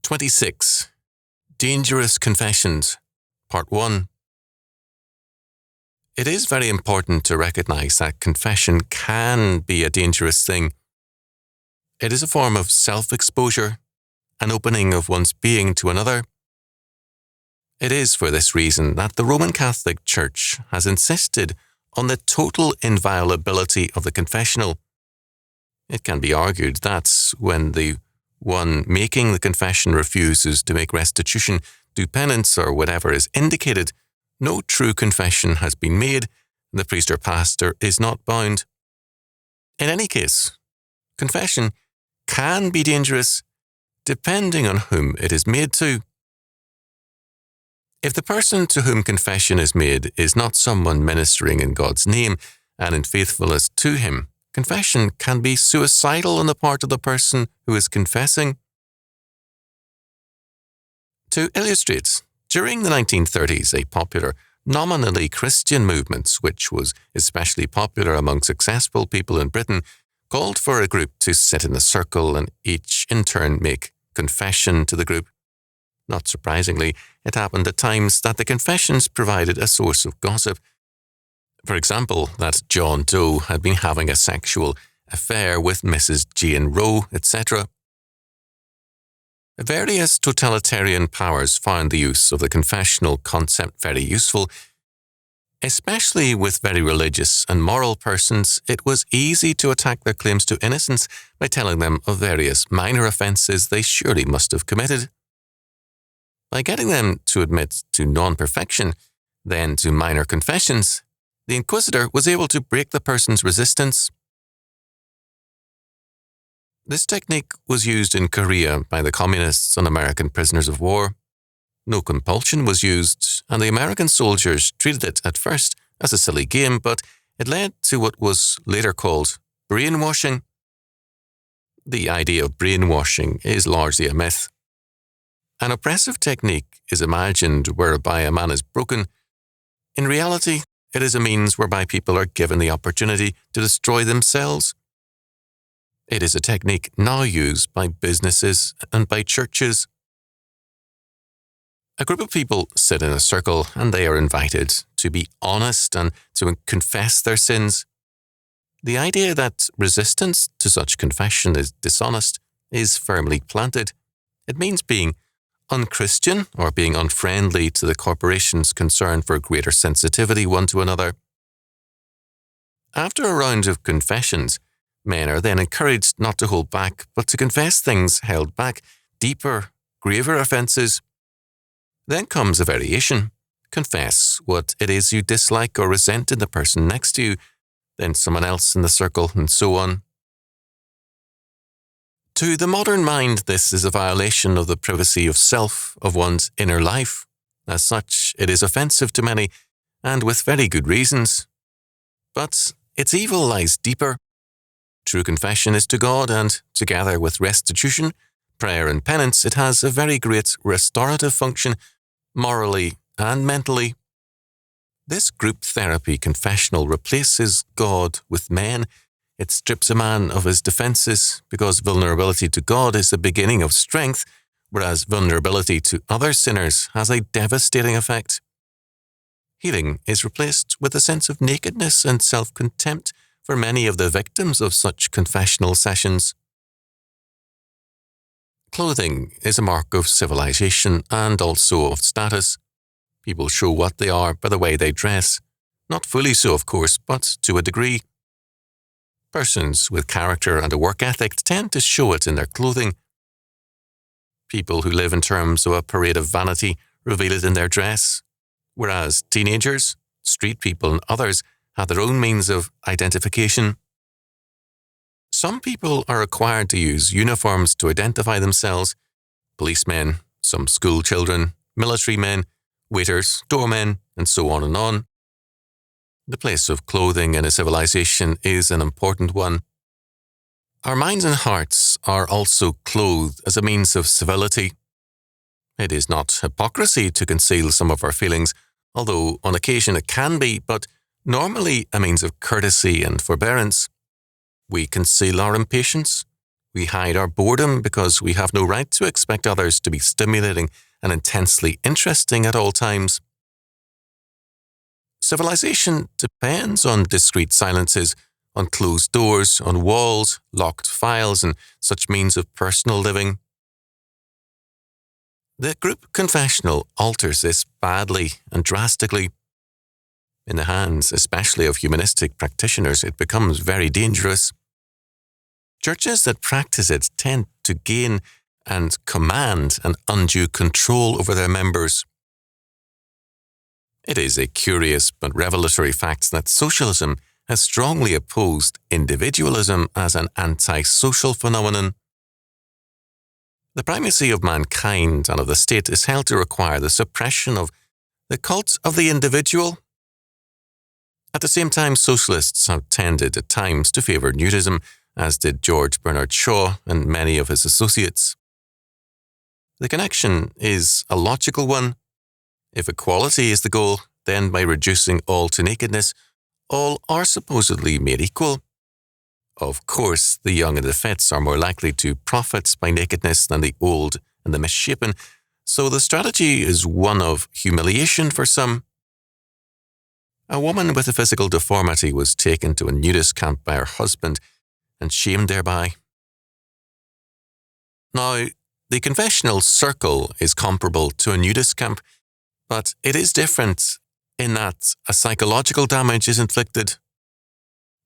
26. Dangerous Confessions, Part 1. It is very important to recognize that confession can be a dangerous thing. It is a form of self-exposure, an opening of one's being to another. It is for this reason that the Roman Catholic Church has insisted on the total inviolability of the confessional. It can be argued that when the one making the confession refuses to make restitution, do penance, or whatever is indicated, no true confession has been made, and the priest or pastor is not bound. In any case, confession can be dangerous depending on whom it is made to. If the person to whom confession is made is not someone ministering in God's name and in faithfulness to him, confession can be suicidal on the part of the person who is confessing. To illustrate, during the 1930s, a popular, nominally Christian movement, which was especially popular among successful people in Britain, called for a group to sit in a circle and each in turn make confession to the group. Not surprisingly, it happened at times that the confessions provided a source of gossip. For example, that John Doe had been having a sexual affair with Mrs. Jane Roe, etc. Various totalitarian powers found the use of the confessional concept very useful. Especially with very religious and moral persons, it was easy to attack their claims to innocence by telling them of various minor offences they surely must have committed. By getting them to admit to non-perfection, then to minor confessions, the inquisitor was able to break the person's resistance. This technique was used in Korea by the communists on American prisoners of war. No compulsion was used, and the American soldiers treated it at first as a silly game, but it led to what was later called brainwashing. The idea of brainwashing is largely a myth. An oppressive technique is imagined whereby a man is broken. In reality, it is a means whereby people are given the opportunity to destroy themselves. It is a technique now used by businesses and by churches. A group of people sit in a circle and they are invited to be honest and to confess their sins. The idea that resistance to such confession is dishonest is firmly planted. It means being unchristian or being unfriendly to the corporation's concern for greater sensitivity one to another. After a round of confessions, men are then encouraged not to hold back, but to confess things held back, deeper, graver offences. Then comes a variation. Confess what it is you dislike or resent in the person next to you, then someone else in the circle, and so on. To the modern mind, this is a violation of the privacy of self, of one's inner life. As such, it is offensive to many, and with very good reasons. But its evil lies deeper. True confession is to God, and together with restitution, prayer and penance, it has a very great restorative function, morally and mentally. This group therapy confessional replaces God with men. It strips a man of his defences, because vulnerability to God is the beginning of strength, whereas vulnerability to other sinners has a devastating effect. Healing is replaced with a sense of nakedness and self-contempt for many of the victims of such confessional sessions. Clothing is a mark of civilization and also of status. People show what they are by the way they dress. Not fully so, of course, but to a degree. Persons with character and a work ethic tend to show it in their clothing. People who live in terms of a parade of vanity reveal it in their dress, whereas teenagers, street people and others have their own means of identification. Some people are required to use uniforms to identify themselves: policemen, some school children, military men, waiters, doormen, and so on and on. The place of clothing in a civilization is an important one. Our minds and hearts are also clothed as a means of civility. It is not hypocrisy to conceal some of our feelings, although on occasion it can be, but normally a means of courtesy and forbearance. We conceal our impatience. We hide our boredom because we have no right to expect others to be stimulating and intensely interesting at all times. Civilization depends on discreet silences, on closed doors, on walls, locked files, and such means of personal living. The group confessional alters this badly and drastically. In the hands, especially of humanistic practitioners, it becomes very dangerous. Churches that practice it tend to gain and command an undue control over their members. It is a curious but revelatory fact that socialism has strongly opposed individualism as an anti-social phenomenon. The primacy of mankind and of the state is held to require the suppression of the cult of the individual. At the same time, socialists have tended at times to favour nudism, as did George Bernard Shaw and many of his associates. The connection is a logical one. If equality is the goal, then by reducing all to nakedness, all are supposedly made equal. Of course, the young and the fit are more likely to profit by nakedness than the old and the misshapen, so the strategy is one of humiliation for some. A woman with a physical deformity was taken to a nudist camp by her husband and shamed thereby. Now, the confessional circle is comparable to a nudist camp, but it is different in that a psychological damage is inflicted.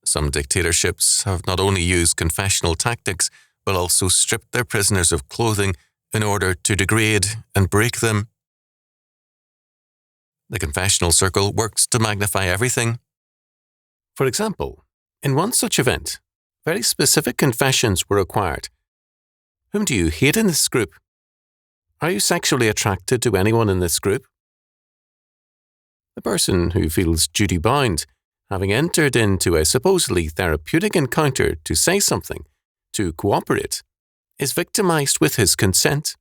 Some dictatorships have not only used confessional tactics, but also stripped their prisoners of clothing in order to degrade and break them. The confessional circle works to magnify everything. For example, in one such event, very specific confessions were required. Whom do you hate in this group? Are you sexually attracted to anyone in this group? The person who feels duty-bound, having entered into a supposedly therapeutic encounter to say something, to cooperate, is victimized with his consent.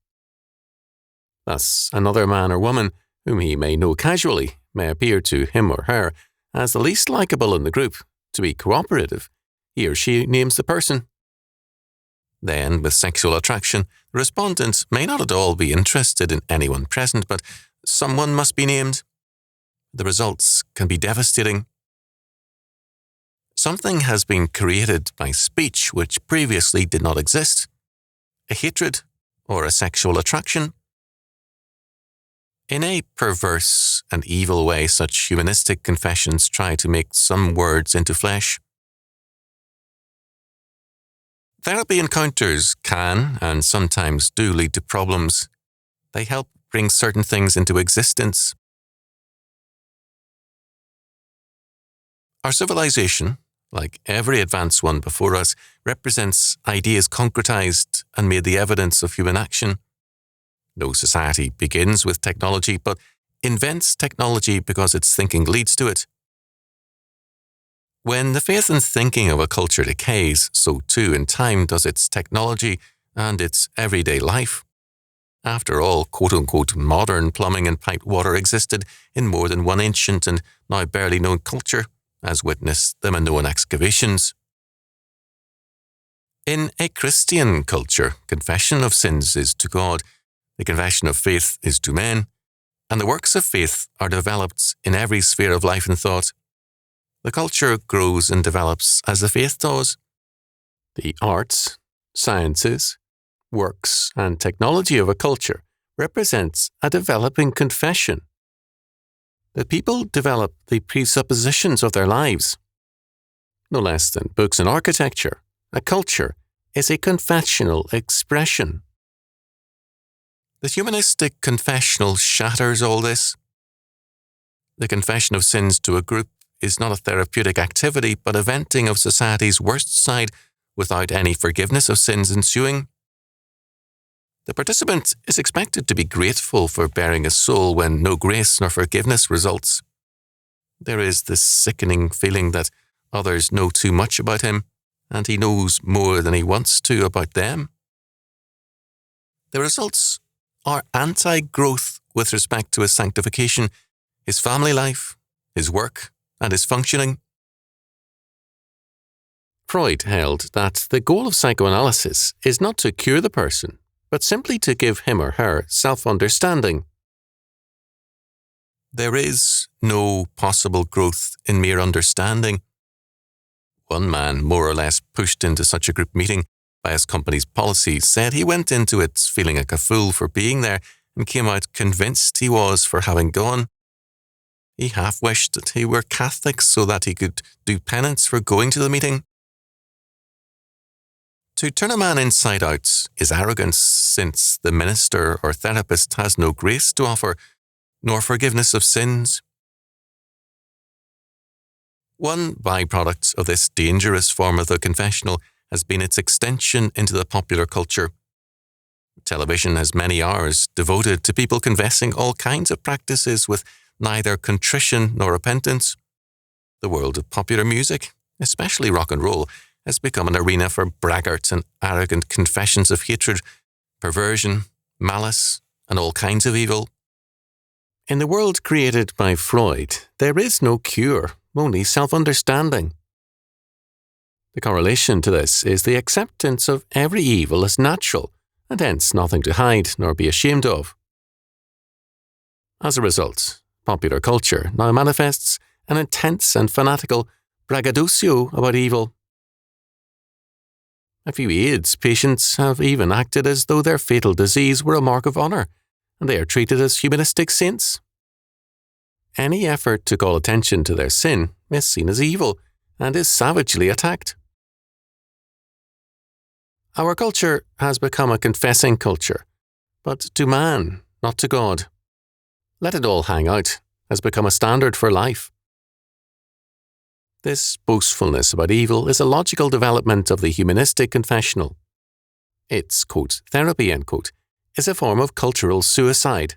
Thus, another man or woman, whom he may know casually, may appear to him or her as the least likable in the group. To be cooperative, he or she names the person. Then, with sexual attraction, the respondent may not at all be interested in anyone present, but someone must be named. The results can be devastating. Something has been created by speech which previously did not exist. A hatred or a sexual attraction. In a perverse and evil way, such humanistic confessions try to make some words into flesh. Therapy encounters can, and sometimes do, lead to problems. They help bring certain things into existence. Our civilization, like every advanced one before us, represents ideas concretized and made the evidence of human action. No society begins with technology, but invents technology because its thinking leads to it. When the faith and thinking of a culture decays, so too in time does its technology and its everyday life. After all, quote-unquote modern plumbing and piped water existed in more than one ancient and now barely known culture, as witnessed the Minoan excavations. In a Christian culture, confession of sins is to God, the confession of faith is to men, and the works of faith are developed in every sphere of life and thought. The culture grows and develops as the faith does. The arts, sciences, works, and technology of a culture represents a developing confession. The people develop the presuppositions of their lives. No less than books and architecture, a culture is a confessional expression. The humanistic confessional shatters all this. The confession of sins to a group is not a therapeutic activity, but a venting of society's worst side without any forgiveness of sins ensuing. The participant is expected to be grateful for bearing a soul when no grace nor forgiveness results. There is this sickening feeling that others know too much about him, and he knows more than he wants to about them. The results are anti-growth with respect to his sanctification, his family life, his work, and his functioning. Freud held that the goal of psychoanalysis is not to cure the person, but simply to give him or her self-understanding. There is no possible growth in mere understanding. One man, more or less pushed into such a group meeting by his company's policy, said he went into it feeling like a fool for being there and came out convinced he was for having gone. He half wished that he were Catholic so that he could do penance for going to the meeting. To turn a man inside out is arrogance, since the minister or therapist has no grace to offer, nor forgiveness of sins. One byproduct of this dangerous form of the confessional has been its extension into the popular culture. Television has many hours devoted to people confessing all kinds of practices with neither contrition nor repentance. The world of popular music, especially rock and roll, has become an arena for braggarts and arrogant confessions of hatred, perversion, malice, and all kinds of evil. In the world created by Freud, there is no cure, only self-understanding. The correlation to this is the acceptance of every evil as natural, and hence nothing to hide nor be ashamed of. As a result, popular culture now manifests an intense and fanatical braggadocio about evil. A few AIDS patients have even acted as though their fatal disease were a mark of honour, and they are treated as humanistic saints. Any effort to call attention to their sin is seen as evil and is savagely attacked. Our culture has become a confessing culture, but to man, not to God. Let it all hang out has become a standard for life. This boastfulness about evil is a logical development of the humanistic confessional. Its, quote, therapy, end quote, is a form of cultural suicide.